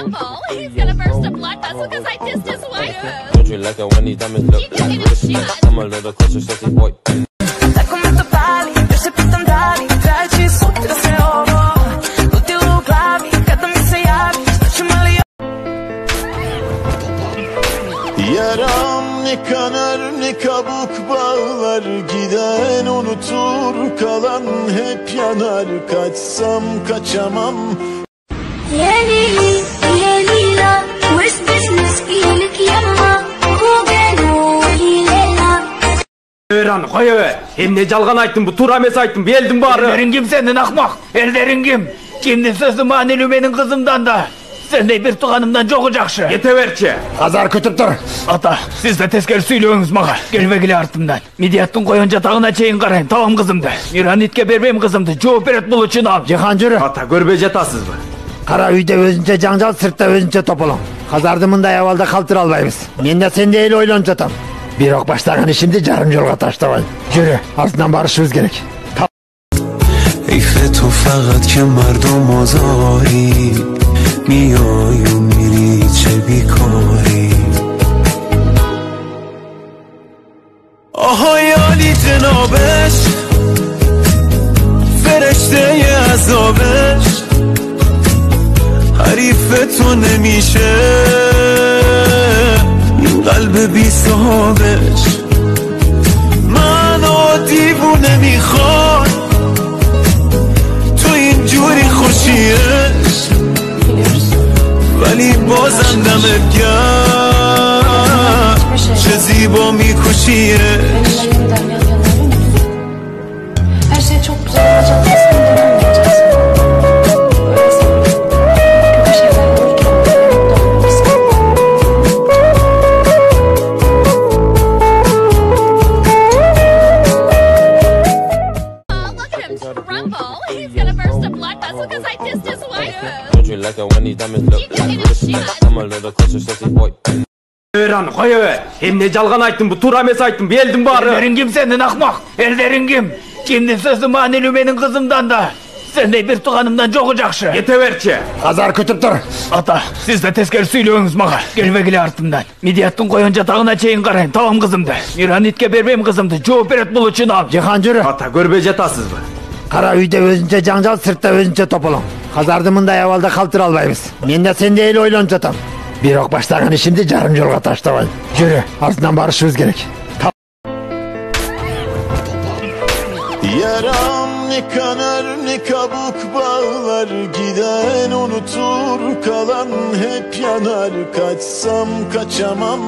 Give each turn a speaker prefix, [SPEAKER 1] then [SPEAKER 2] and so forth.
[SPEAKER 1] Rumble. He's gonna burst a blood vessel because I dissed his wife. Don't you like it when these diamonds look like this? I'm a little closer, sexy boy.
[SPEAKER 2] Yaram ne kanar ne kabuk bağlar, giden unutur kalan hep yanar. Kaçsam kaçamam.
[SPEAKER 3] Öğren koyuver. Hem ne calgan ayttın bu tura mes ayttın beldin bari.
[SPEAKER 4] Ellerin kim sendin akmak? Ellerin kim? Kimdi sözü maneli benim kızımdan da. Sen de bir tuğanımdan çok ucakşı.
[SPEAKER 3] Yeteverçi.
[SPEAKER 5] Kazar kütüp dur.
[SPEAKER 4] Ata siz de tezkeri söylüyorsunuz bana. Gelvegili artımdan. Midiyattın koyunca tağına çeyin karayın. Tamam kızımdı. Miran itke berbeyim kızımdı. Cevap eret buluçunu al.
[SPEAKER 5] Cihan jürü.
[SPEAKER 3] Ata görbejetasız mı?
[SPEAKER 5] Kara üyde özünce janjal, sırtta özünce topalım. Kazardımın da yavalda kaltır albayız. Men de sen de el oylon jatam. Bir ok başlagany şimdi jarım jolga taştabay. Jürü, ardından barışımız gerek.
[SPEAKER 6] ایخه تو فقط که مردم آزاری میای و میری چه بیکاری آهای عالی جنابش فرشته عذابش حریف تو نمیشه این قلب بی صاحبش منو دیوونه میخواد جوری خوشیش ولی بازم دمت گرم چه زیبا میکشیش
[SPEAKER 7] Her şey çok güzel olacak. Aslında dönmeyeceğiz. Kötü şeyler olurken mutlu olmalısın.
[SPEAKER 1] Rumble. He's gonna burst a blood vessel because I dissed his wife. Don't you like it when these diamonds look like this? I'm a little closer, sexy boy.
[SPEAKER 3] Öğren koyuver. Hem ne calgan ayttın bu tura mes ayttın beldin bari.
[SPEAKER 4] Ellerin kim sendin akmak? Ellerin kim? Kimdi sözü maneli benim kızımdan da. Sen de bir tuğanımdan çok ucakşı.
[SPEAKER 3] Yeteverçi.
[SPEAKER 5] Kazar kütüp dur.
[SPEAKER 4] Ata siz de tezkeri söylüyorsunuz bana. Gelvegili artımdan. Midiyattın koyunca tağına çeyin karayın. Tamam kızımdı. Miran itke berbeyim kızımdı. Cevap eret buluçunu al.
[SPEAKER 5] Cihan jürü.
[SPEAKER 3] Ata görbejetasız mı?
[SPEAKER 5] Kara üyde özünce janjal, sırtta özünce topalım. Kazardımın da yavalda kaltır albayız. Men de sen de el oylon jatam. Bir ok başlagany şimdi jarım jolga taştabay. Jürü, ardından barışımız gerek.
[SPEAKER 2] Yaram ne kanar ne kabuk bağlar, giden unutur kalan hep yanar. Kaçsam kaçamam.